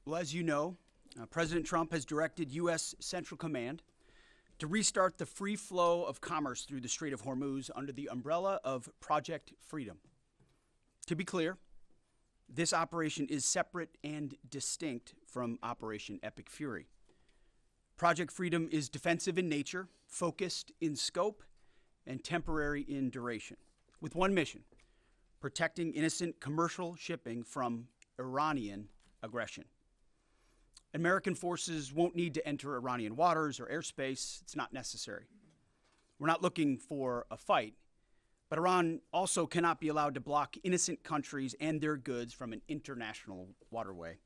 Well, as you know, President Trump has directed U.S. Central Command to restart the free flow of commerce through the Strait of Hormuz under the umbrella of Project Freedom. To be clear, this operation is separate and distinct from Operation Epic Fury. Project Freedom is defensive in nature, focused in scope, and temporary in duration, with one mission: protecting innocent commercial shipping from Iranian aggression. American forces won't need to enter Iranian waters or airspace. It's not necessary. We're not looking for a fight, but Iran also cannot be allowed to block innocent countries and their goods from an international waterway.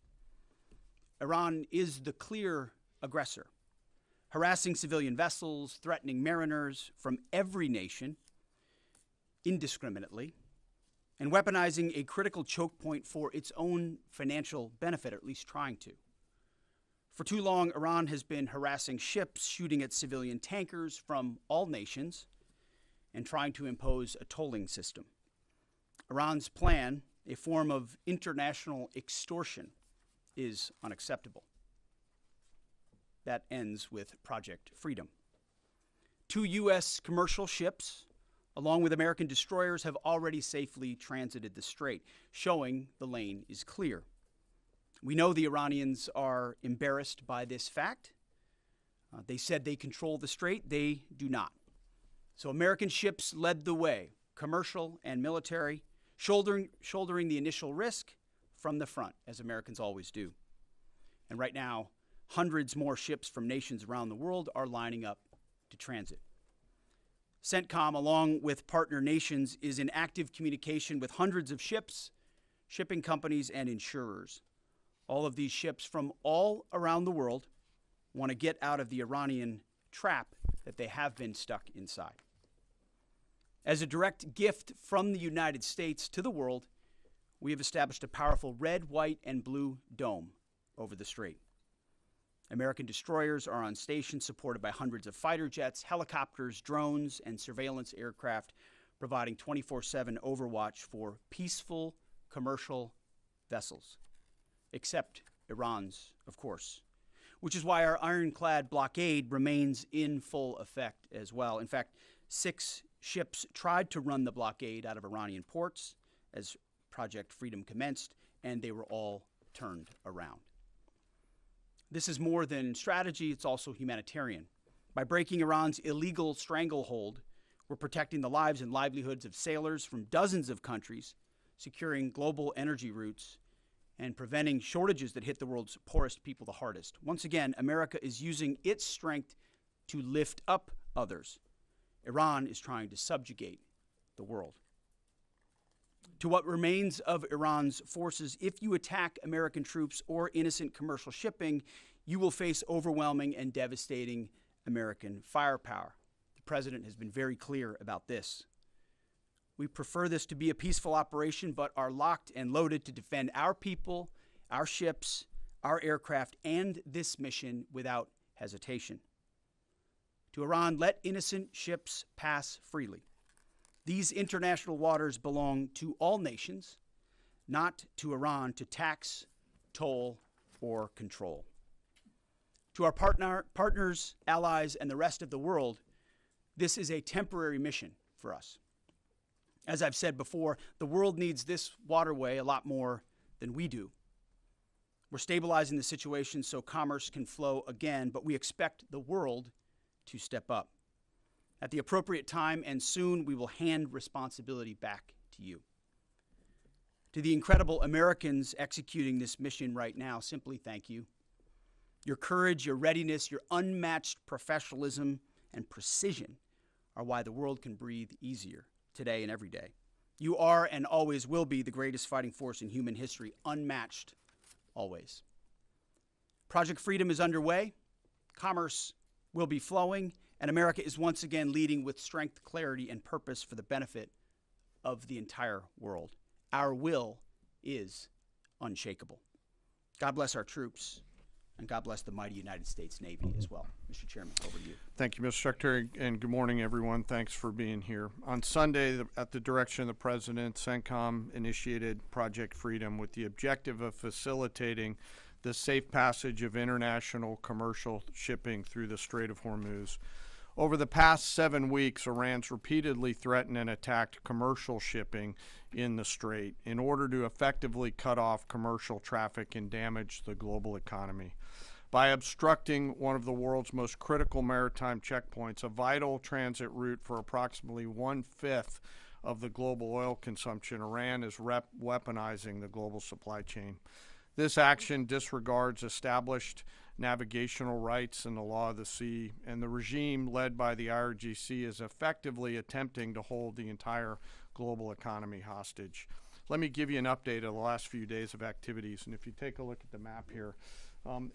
Iran is the clear aggressor, harassing civilian vessels, threatening mariners from every nation indiscriminately, and weaponizing a critical choke point for its own financial benefit, or at least trying to. For too long, Iran has been harassing ships, shooting at civilian tankers from all nations, and trying to impose a tolling system. Iran's plan, a form of international extortion, is unacceptable. That ends with Project Freedom. 2 U.S. commercial ships, along with American destroyers, have already safely transited the strait, showing the lane is clear. We know the Iranians are embarrassed by this fact. They said they control the strait. They do not. So American ships led the way, commercial and military, shouldering the initial risk from the front, as Americans always do. And right now, hundreds more ships from nations around the world are lining up to transit. CENTCOM, along with partner nations, is in active communication with hundreds of ships, shipping companies, and insurers. All of these ships from all around the world want to get out of the Iranian trap that they have been stuck inside. As a direct gift from the United States to the world, we have established a powerful red, white, and blue dome over the strait. American destroyers are on station, supported by hundreds of fighter jets, helicopters, drones, and surveillance aircraft, providing 24/7 overwatch for peaceful commercial vessels. Except Iran's, of course, which is why our ironclad blockade remains in full effect as well. In fact, 6 ships tried to run the blockade out of Iranian ports as Project Freedom commenced, and they were all turned around. This is more than strategy, it's also humanitarian. By breaking Iran's illegal stranglehold, we're protecting the lives and livelihoods of sailors from dozens of countries, securing global energy routes, and preventing shortages that hit the world's poorest people the hardest. Once again, America is using its strength to lift up others. Iran is trying to subjugate the world. To what remains of Iran's forces, if you attack American troops or innocent commercial shipping, you will face overwhelming and devastating American firepower. The president has been very clear about this. We prefer this to be a peaceful operation, but are locked and loaded to defend our people, our ships, our aircraft, and this mission without hesitation. To Iran, let innocent ships pass freely. These international waters belong to all nations, not to Iran to tax, toll, or control. To our partners, allies, and the rest of the world, this is a temporary mission for us. As I've said before, the world needs this waterway a lot more than we do. We're stabilizing the situation so commerce can flow again, but we expect the world to step up. At the appropriate time and soon, we will hand responsibility back to you. To the incredible Americans executing this mission right now, simply thank you. Your courage, your readiness, your unmatched professionalism and precision are why the world can breathe easier today and every day. You are and always will be the greatest fighting force in human history, unmatched always. Project Freedom is underway. Commerce will be flowing, and America is once again leading with strength, clarity, and purpose for the benefit of the entire world. Our will is unshakable. God bless our troops, and God bless the mighty United States Navy as well. Mr. Chairman, over to you. Thank you, Mr. Secretary, and good morning, everyone. Thanks for being here. On Sunday, at the direction of the President, CENTCOM initiated Project Freedom with the objective of facilitating the safe passage of international commercial shipping through the Strait of Hormuz. Over the past 7 weeks, Iran's repeatedly threatened and attacked commercial shipping in the strait in order to effectively cut off commercial traffic and damage the global economy. By obstructing one of the world's most critical maritime checkpoints, a vital transit route for approximately 1/5 of the global oil consumption, Iran is weaponizing the global supply chain. This action disregards established navigational rights and the law of the sea, and the regime led by the IRGC is effectively attempting to hold the entire global economy hostage. Let me give you an update of the last few days of activities, and if you take a look at the map here,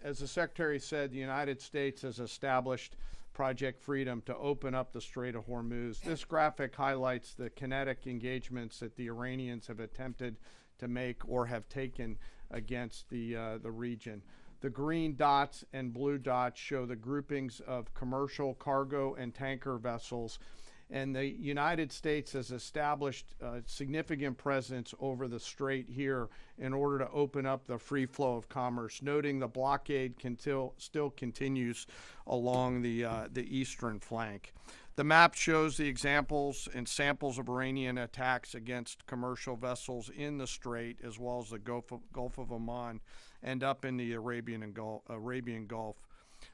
as the Secretary said, the United States has established Project Freedom to open up the Strait of Hormuz. This graphic highlights the kinetic engagements that the Iranians have attempted to make or have taken against the region. The green dots and blue dots show the groupings of commercial, cargo, and tanker vessels. And the United States has established a significant presence over the strait here in order to open up the free flow of commerce, noting the blockade still continues along the eastern flank. The map shows the examples and samples of Iranian attacks against commercial vessels in the strait, as well as the Gulf of Oman and up in the Arabian Gulf.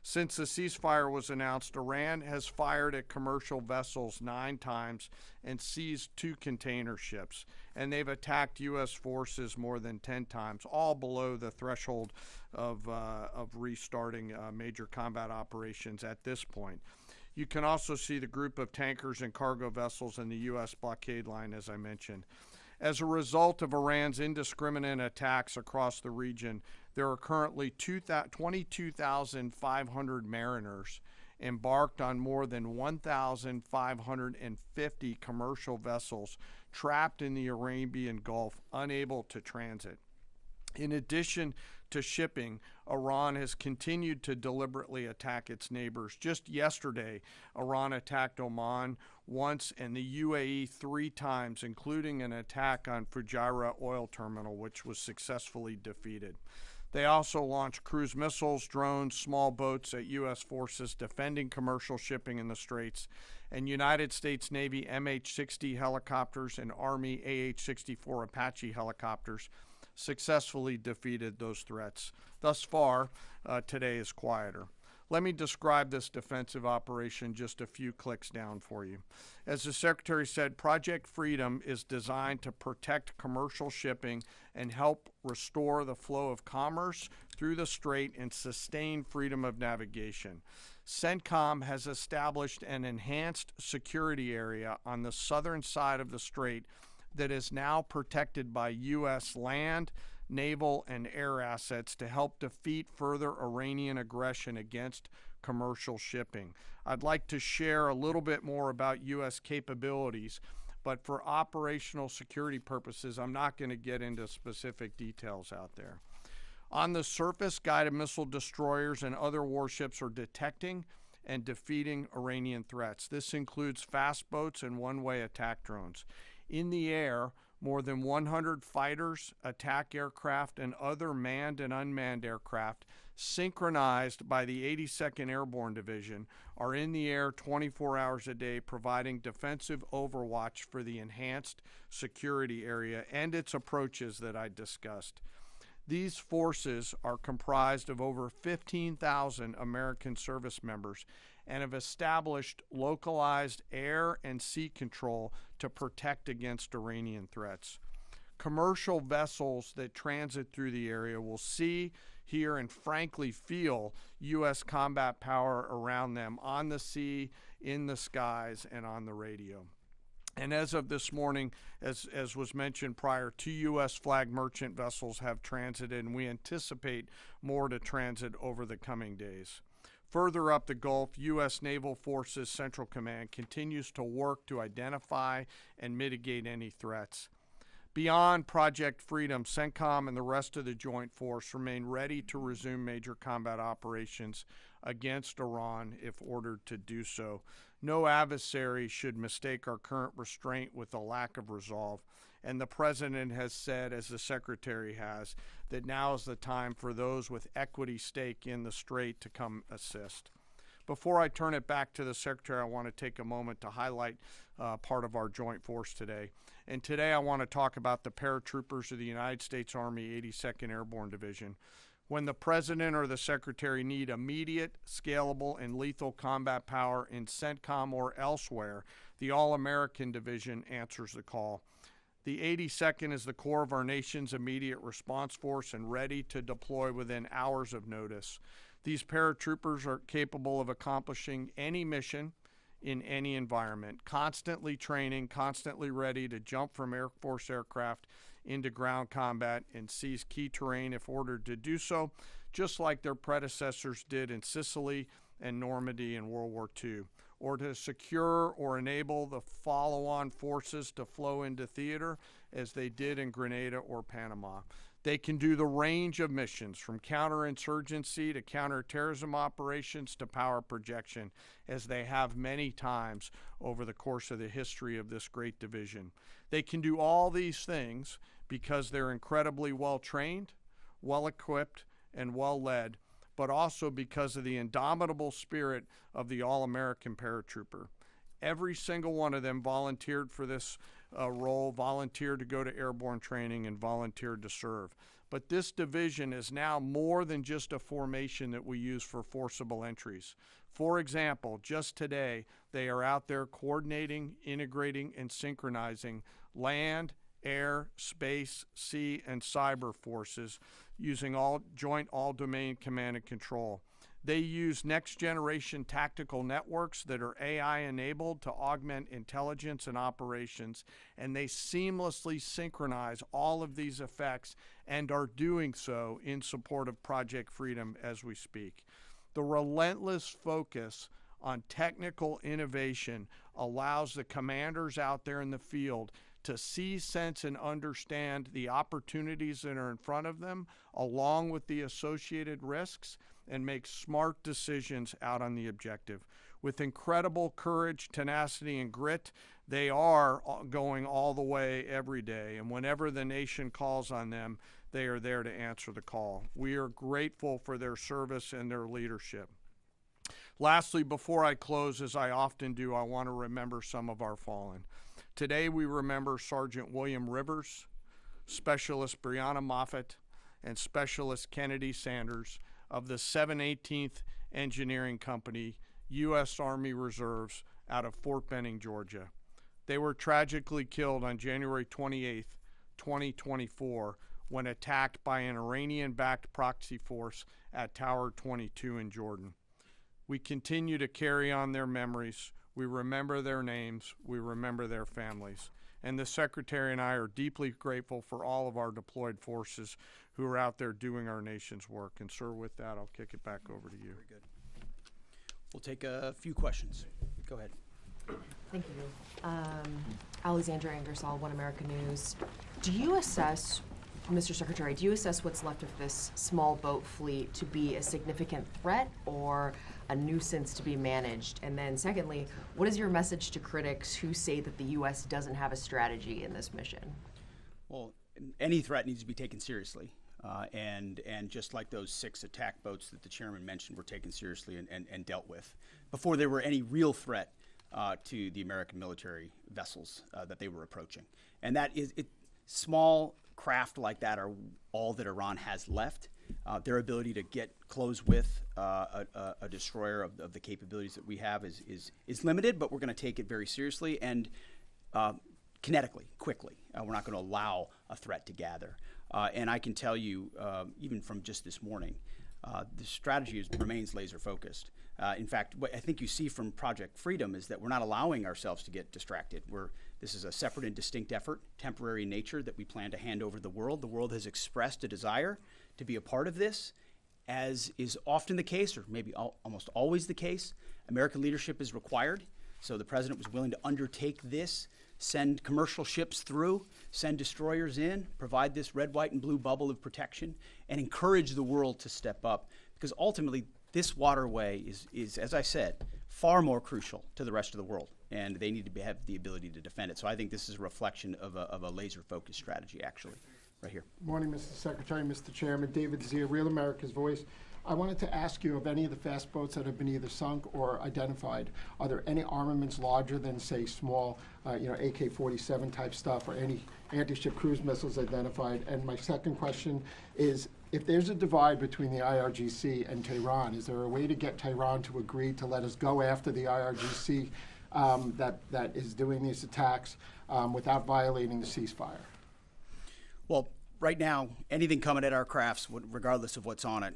Since the ceasefire was announced, Iran has fired at commercial vessels 9 times and seized 2 container ships, and they've attacked U.S. forces more than 10 times, all below the threshold of restarting major combat operations at this point. You can also see the group of tankers and cargo vessels in the U.S. blockade line, as I mentioned. As a result of Iran's indiscriminate attacks across the region, there are currently 22,500 mariners embarked on more than 1,550 commercial vessels trapped in the Arabian Gulf, unable to transit. In addition to shipping, Iran has continued to deliberately attack its neighbors. Just yesterday, Iran attacked Oman once and the UAE 3 times, including an attack on Fujairah oil terminal, which was successfully defeated. They also launched cruise missiles, drones, small boats at U.S. forces defending commercial shipping in the straits, and United States Navy MH-60 helicopters and Army AH-64 Apache helicopters successfully defeated those threats. Thus far, today is quieter. Let me describe this defensive operation just a few clicks down for you. As the Secretary said, Project Freedom is designed to protect commercial shipping and help restore the flow of commerce through the strait and sustain freedom of navigation. CENTCOM has established an enhanced security area on the southern side of the strait that is now protected by U.S. land, naval, and air assets to help defeat further Iranian aggression against commercial shipping. I'd like to share a little bit more about U.S. capabilities, but for operational security purposes, I'm not going to get into specific details out there. On the surface, guided missile destroyers and other warships are detecting and defeating Iranian threats. This includes fast boats and one-way attack drones. In the air, more than 100 fighters, attack aircraft, and other manned and unmanned aircraft, synchronized by the 82nd Airborne Division, are in the air 24 hours a day, providing defensive overwatch for the enhanced security area and its approaches that I discussed. These forces are comprised of over 15,000 American service members and have established localized air and sea control to protect against Iranian threats. Commercial vessels that transit through the area will see, hear, and frankly feel U.S. combat power around them on the sea, in the skies, and on the radio. And as of this morning, as was mentioned prior, 2 U.S. flag merchant vessels have transited, and we anticipate more to transit over the coming days. Further up the Gulf, U.S. Naval Forces Central Command continues to work to identify and mitigate any threats. Beyond Project Freedom, CENTCOM and the rest of the Joint Force remain ready to resume major combat operations against Iran if ordered to do so. No adversary should mistake our current restraint with a lack of resolve. And the President has said, as the Secretary has, that now is the time for those with equity stake in the Strait to come assist. Before I turn it back to the Secretary, I want to take a moment to highlight part of our joint force today. And today I want to talk about the paratroopers of the United States Army 82nd Airborne Division. When the President or the Secretary need immediate, scalable, and lethal combat power in CENTCOM or elsewhere, the All-American Division answers the call. The 82nd is the core of our nation's immediate response force and ready to deploy within hours of notice. These paratroopers are capable of accomplishing any mission in any environment, constantly training, constantly ready to jump from Air Force aircraft into ground combat and seize key terrain if ordered to do so, just like their predecessors did in Sicily and Normandy in World War II, or to secure or enable the follow-on forces to flow into theater as they did in Grenada or Panama. They can do the range of missions from counterinsurgency to counterterrorism operations to power projection, as they have many times over the course of the history of this great division. They can do all these things because they're incredibly well trained, well equipped, and well led, but also because of the indomitable spirit of the All-American paratrooper. Every single one of them volunteered for this role, volunteered to go to airborne training, and volunteered to serve. But this division is now more than just a formation that we use for forcible entries. For example, just today, they are out there coordinating, integrating, and synchronizing land, air, space, sea, and cyber forces using joint all-domain command and control. They use next-generation tactical networks that are AI-enabled to augment intelligence and operations, and they seamlessly synchronize all of these effects and are doing so in support of Project Freedom as we speak. The relentless focus on technical innovation allows the commanders out there in the field to see, sense, and understand the opportunities that are in front of them, along with the associated risks, and make smart decisions out on the objective. With incredible courage, tenacity, and grit, they are going all the way every day, and whenever the nation calls on them, they are there to answer the call. We are grateful for their service and their leadership. Lastly, before I close, as I often do, I want to remember some of our fallen. Today we remember Sergeant William Rivers, Specialist Brianna Moffett, and Specialist Kennedy Sanders of the 718th Engineering Company, U.S. Army Reserves, out of Fort Benning, Georgia. They were tragically killed on January 28, 2024, when attacked by an Iranian-backed proxy force at Tower 22 in Jordan. We continue to carry on their memories. We remember their names. We remember their families. And the Secretary and I are deeply grateful for all of our deployed forces who are out there doing our nation's work. And sir, with that, I'll kick it back over to you. Very good. We'll take a few questions. Go ahead. Thank you. Alexandra Ingersoll, One America News. Do you assess, Mr. Secretary, do you assess what's left of this small boat fleet to be a significant threat or a nuisance to be managed? And then secondly, what is your message to critics who say that the U.S. doesn't have a strategy in this mission? Well, any threat needs to be taken seriously. And just like those 6 attack boats that the chairman mentioned were taken seriously and dealt with before there were any real threat to the American military vessels that they were approaching. And that is, small craft like that are all that Iran has left. Their ability to get close with a destroyer of the capabilities that we have is limited, but we're going to take it very seriously and kinetically, quickly. We're not going to allow a threat to gather. And I can tell you, even from just this morning, the strategy remains laser focused. In fact, what I think you see from Project Freedom is that we're not allowing ourselves to get distracted. This is a separate and distinct effort, temporary in nature, that we plan to hand over to the world. The world has expressed a desire to be a part of this, as is often the case, or maybe almost always the case. American leadership is required, so the president was willing to undertake this, send commercial ships through, send destroyers in, provide this red, white, and blue bubble of protection, and encourage the world to step up, because ultimately this waterway is, as I said, far more crucial to the rest of the world and they need to have the ability to defend it. So I think this is a reflection of a laser-focused strategy, actually, right here. Morning, Mr. Secretary, Mr. Chairman. David Zia, Real America's Voice. I wanted to ask you, of any of the fast boats that have been either sunk or identified, are there any armaments larger than, say, small, AK-47 type stuff, or any anti-ship cruise missiles identified? And my second question is, if there's a divide between the IRGC and Tehran, is there a way to get Tehran to agree to let us go after the IRGC that is doing these attacks without violating the ceasefire? Well, right now, anything coming at our crafts, regardless of what's on it,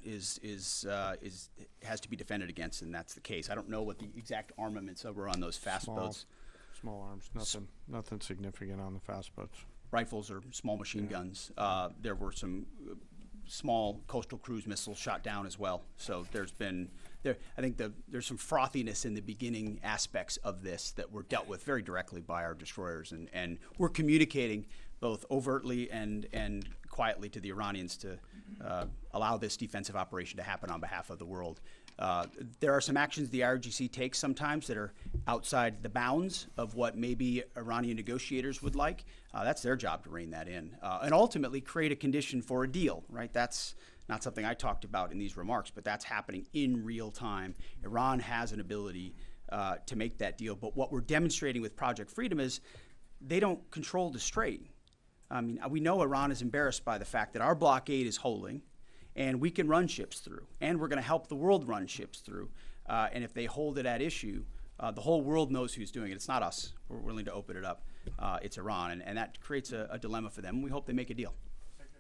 has to be defended against, and that's the case. I don't know what the exact armaments were on those fast boats. Small arms, nothing significant on the fast boats. Rifles or small machine guns. There were some small coastal cruise missiles shot down as well. So there's some frothiness in the beginning aspects of this that were dealt with very directly by our destroyers, and we're communicating both overtly and quietly to the Iranians to allow this defensive operation to happen on behalf of the world. There are some actions the IRGC takes sometimes that are outside the bounds of what maybe Iranian negotiators would like. That's their job to rein that in and ultimately create a condition for a deal, right? That's not something I talked about in these remarks, but that's happening in real time. Iran has an ability to make that deal, but what we're demonstrating with Project Freedom is they don't control the strait. I mean, we know Iran is embarrassed by the fact that our blockade is holding, and we can run ships through, and we're going to help the world run ships through. And if they hold it at issue, the whole world knows who's doing it. It's not us. We're willing to open it up. It's Iran, and that creates a dilemma for them. We hope they make a deal.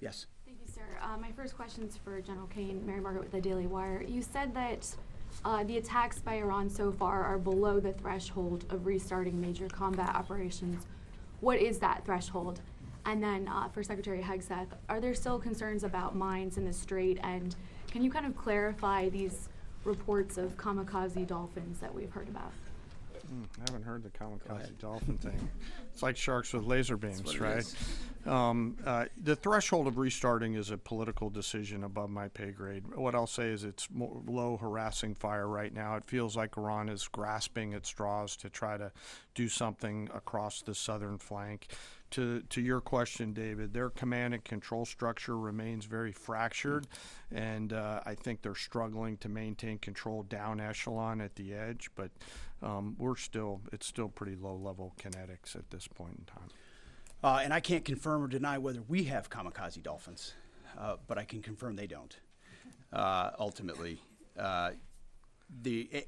Yes. Thank you, sir. My first question is for General Kane. Mary Margaret with the Daily Wire. You said that the attacks by Iran so far are below the threshold of restarting major combat operations. What is that threshold? And then for Secretary Hegseth, are there still concerns about mines in the Strait? And can you kind of clarify these reports of kamikaze dolphins that we've heard about? I haven't heard the kamikaze dolphin thing. It's like sharks with laser beams, right? The threshold of restarting is a political decision above my pay grade. What I'll say is it's low harassing fire right now. It feels like Iran is grasping at straws to try to do something across the southern flank. To your question, David, their command and control structure remains very fractured, and I think they're struggling to maintain control down echelon at the edge, but it's still pretty low-level kinetics at this point in time. And I can't confirm or deny whether we have kamikaze dolphins, but I can confirm they don't. Ultimately,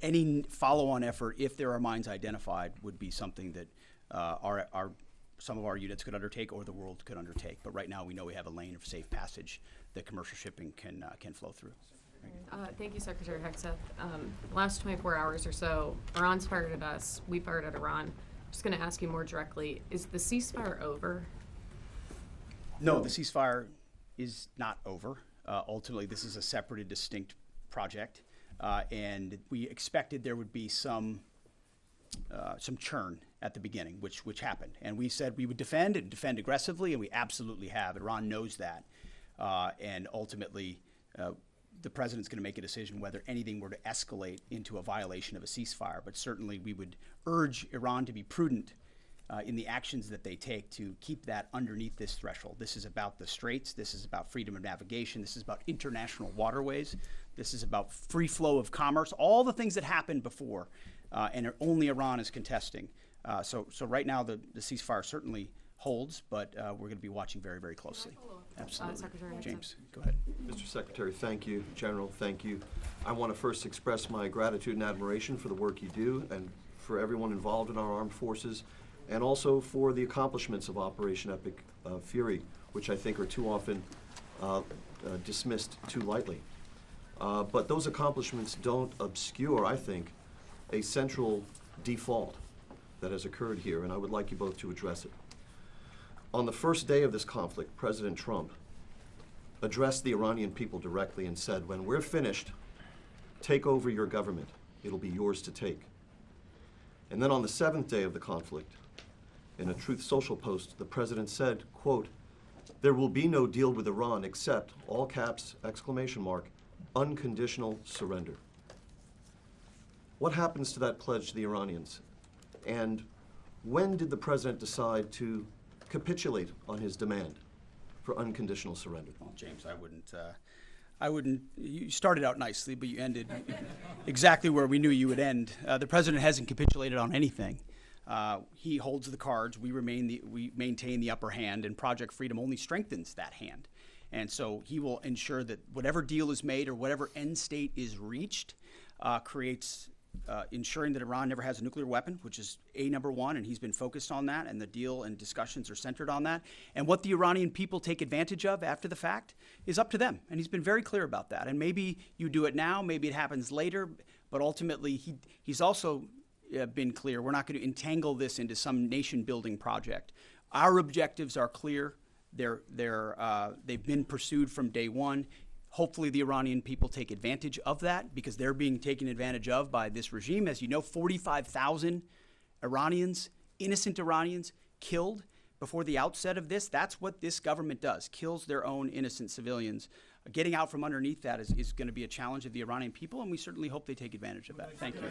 any follow-on effort, if there are mines identified, would be something that some of our units could undertake or the world could undertake. But right now we know we have a lane of safe passage that commercial shipping can flow through. Thank you, Secretary Hegseth. Last 24 hours or so, Iran's fired at us, we fired at Iran. Just going to ask you more directly, is the ceasefire over? No, the ceasefire is not over. Ultimately, this is a separate and distinct project, and we expected there would be some churn at the beginning, which happened. And we said we would defend and defend aggressively, and we absolutely have. Iran knows that. And ultimately, the president's going to make a decision whether anything were to escalate into a violation of a ceasefire. But certainly we would urge Iran to be prudent in the actions that they take to keep that underneath this threshold. This is about the straits. This is about freedom of navigation. This is about international waterways. This is about free flow of commerce, all the things that happened before, and only Iran is contesting. So right now the ceasefire certainly holds, but we're going to be watching very, very closely. Absolutely. Secretary James, go ahead. Mr. Secretary, thank you. General, thank you. I want to first express my gratitude and admiration for the work you do and for everyone involved in our armed forces, and also for the accomplishments of Operation Epic Fury, which I think are too often dismissed too lightly. But those accomplishments don't obscure, I think, a central default that has occurred here, and I would like you both to address it. On the first day of this conflict, President Trump addressed the Iranian people directly and said, when we're finished, take over your government. It'll be yours to take. And then on the seventh day of the conflict, in a Truth Social post, the president said, quote, there will be no deal with Iran except, all caps, exclamation mark, unconditional surrender. What happens to that pledge to the Iranians? And When did the president decide to capitulate on his demand for unconditional surrender? Well, James, I wouldn't. You started out nicely, but you ended exactly where we knew you would end. The president hasn't capitulated on anything. He holds the cards. We maintain the upper hand, and Project Freedom only strengthens that hand. And so he will ensure that whatever deal is made or whatever end state is reached creates ensuring that Iran never has a nuclear weapon, which is number one, and he's been focused on that, and the deal and discussions are centered on that. And what the Iranian people take advantage of after the fact is up to them, and he's been very clear about that. And maybe you do it now, maybe it happens later, but ultimately he's also been clear we're not going to entangle this into some nation-building project. Our objectives are clear. They've been pursued from day one. Hopefully the Iranian people take advantage of that because they're being taken advantage of by this regime. As you know, 45,000 Iranians, innocent Iranians, killed before the outset of this. That's what this government does, kills their own innocent civilians. Getting out from underneath that is going to be a challenge of the Iranian people, and we certainly hope they take advantage of that. Thank you.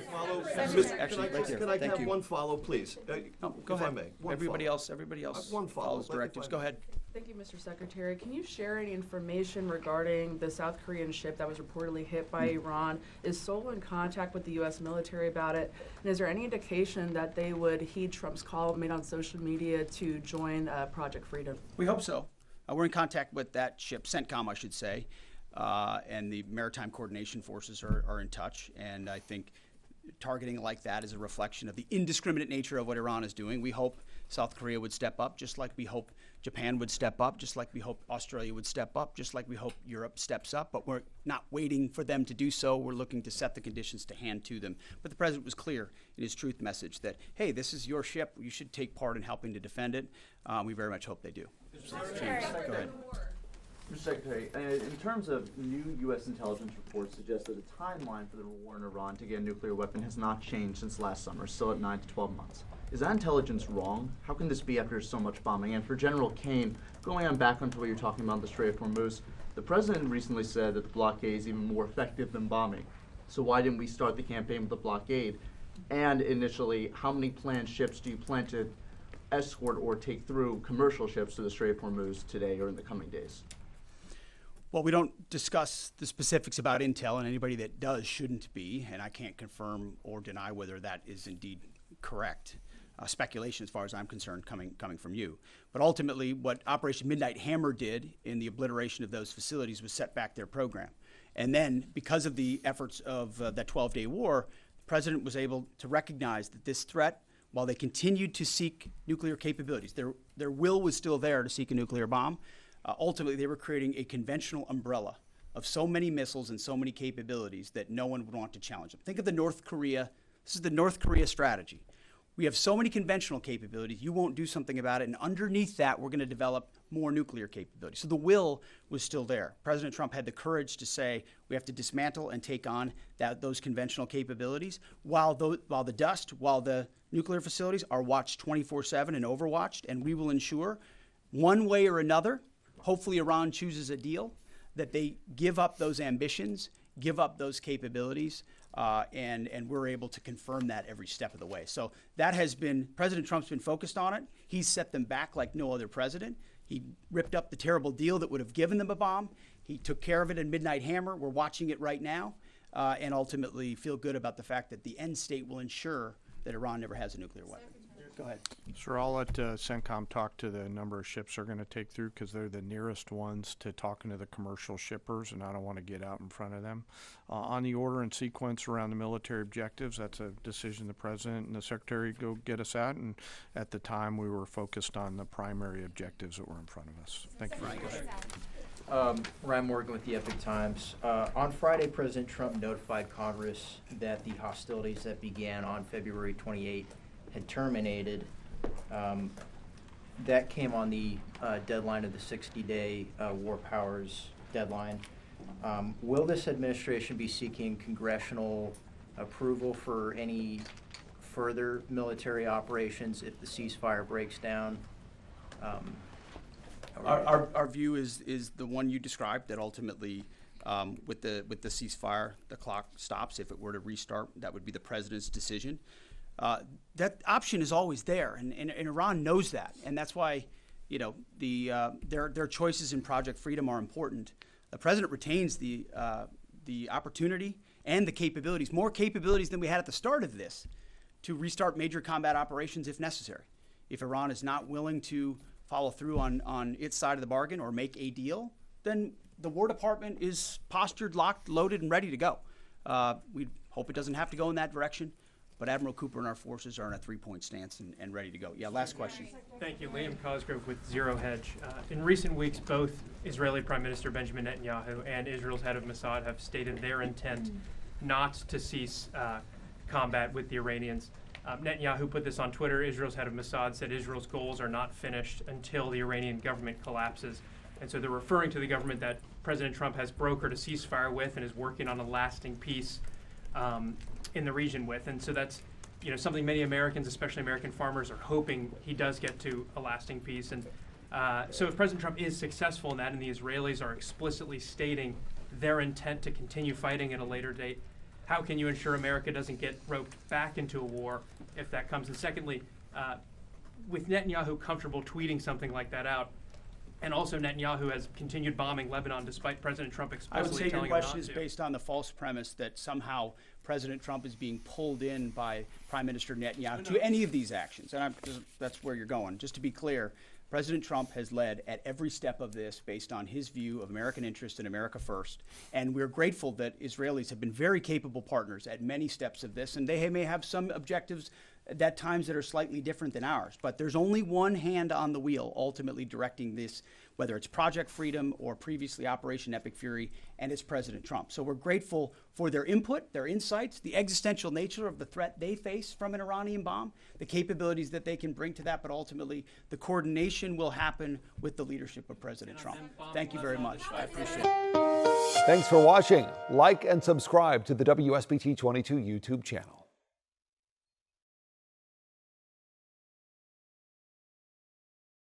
Can I have one follow, please? Go ahead. If I may. Everybody else One follow, follows but if directives. I Go may. ahead. Thank you, Mr. Secretary. Can you share any information regarding the South Korean ship that was reportedly hit by Iran? Is Seoul in contact with the U.S. military about it? And is there any indication that they would heed Trump's call made on social media to join Project Freedom? We hope so. We're in contact with that ship, CENTCOM, I should say, and the Maritime Coordination Forces are in touch. And I think targeting like that is a reflection of the indiscriminate nature of what Iran is doing. We hope South Korea would step up, just like we hope Japan would step up, just like we hope Australia would step up, just like we hope Europe steps up. But we're not waiting for them to do so. We're looking to set the conditions to hand to them. But the president was clear in his truth message that, hey, this is your ship. You should take part in helping to defend it. We very much hope they do. James, go ahead. Mr. Secretary, in terms of new U.S. intelligence reports suggest that the timeline for the war in Iran to get a nuclear weapon has not changed since last summer, still at 9 to 12 months. Is that intelligence wrong? How can this be after so much bombing? And for General Kane, going on back onto what you're talking about, the Strait of Hormuz, the president recently said that the blockade is even more effective than bombing. So why didn't we start the campaign with the blockade? And initially, how many planned ships do you plan to escort or take through commercial ships to the Strait of Hormuz today or in the coming days? Well, we don't discuss the specifics about intel, and anybody that does shouldn't be, and I can't confirm or deny whether that is indeed correct. Speculation, as far as I'm concerned, coming from you. But ultimately, what Operation Midnight Hammer did in the obliteration of those facilities was set back their program. And then, because of the efforts of that 12-day war, the president was able to recognize that this threat, while they continued to seek nuclear capabilities, their will was still there to seek a nuclear bomb. Ultimately, they were creating a conventional umbrella of so many missiles and so many capabilities that no one would want to challenge them. Think of the North Korea. This is the North Korea strategy. We have so many conventional capabilities, you won't do something about it, and underneath that, we're going to develop more nuclear capabilities. So the will was still there. President Trump had the courage to say we have to dismantle and take on those conventional capabilities while the nuclear facilities are watched 24/7 and overwatched, and we will ensure one way or another, hopefully Iran chooses a deal, that they give up those ambitions, give up those capabilities, and we're able to confirm that every step of the way. So that has been, President Trump's been focused on it. He's set them back like no other president. He ripped up the terrible deal that would have given them a bomb. He took care of it in Midnight Hammer. We're watching it right now, and ultimately feel good about the fact that the end state will ensure that Iran never has a nuclear weapon. Go ahead. Sir, I'll let CENTCOM talk to the number of ships they're going to take through because they're the nearest ones to talking to the commercial shippers, and I don't want to get out in front of them. On the order and sequence around the military objectives, that's a decision the President and the Secretary go get us at, and at the time we were focused on the primary objectives that were in front of us. Thank you. Ryan Morgan with the Epic Times. On Friday, President Trump notified Congress that the hostilities that began on February 28 had terminated. That came on the deadline of the 60-day war powers deadline. Will this administration be seeking congressional approval for any further military operations if the ceasefire breaks down? Our view is the one you described, that ultimately with the ceasefire, the clock stops. If it were to restart, that would be the president's decision. That option is always there, and Iran knows that, and that's why, their choices in Project Freedom are important. The president retains the opportunity and the capabilities, more capabilities than we had at the start of this, to restart major combat operations if necessary. If Iran is not willing to follow through on its side of the bargain or make a deal, then the War Department is postured, locked, loaded, and ready to go. We hope it doesn't have to go in that direction, but Admiral Cooper and our forces are in a three-point stance and ready to go. Yeah, last question. Thank you. Liam Cosgrove with Zero Hedge. In recent weeks, both Israeli Prime Minister Benjamin Netanyahu and Israel's head of Mossad have stated their intent not to cease combat with the Iranians. Netanyahu put this on Twitter. Israel's head of Mossad said Israel's goals are not finished until the Iranian government collapses. And so they're referring to the government that President Trump has brokered a ceasefire with and is working on a lasting peace in the region with. And so that's something many Americans, especially American farmers, are hoping he does get to a lasting peace. And so if President Trump is successful in that and the Israelis are explicitly stating their intent to continue fighting at a later date, how can you ensure America doesn't get roped back into a war if that comes? And secondly, with Netanyahu comfortable tweeting something like that out, and also Netanyahu has continued bombing Lebanon despite President Trump I would say explicitly your telling him not question is to. based on the false premise that somehow President Trump is being pulled in by Prime Minister Netanyahu to any of these actions. And that's where you're going. Just to be clear, President Trump has led at every step of this based on his view of American interest and America first. And we're grateful that Israelis have been very capable partners at many steps of this. And they may have some objectives at times that are slightly different than ours. But there's only one hand on the wheel ultimately directing this, whether it's Project Freedom or previously Operation Epic Fury, and it's President Trump. So we're grateful for their input, their insights, the existential nature of the threat they face from an Iranian bomb, the capabilities that they can bring to that, but ultimately the coordination will happen with the leadership of President Trump. Thank you very much. I appreciate it. Thanks for watching. Like and subscribe to the WSBT 22 YouTube channel.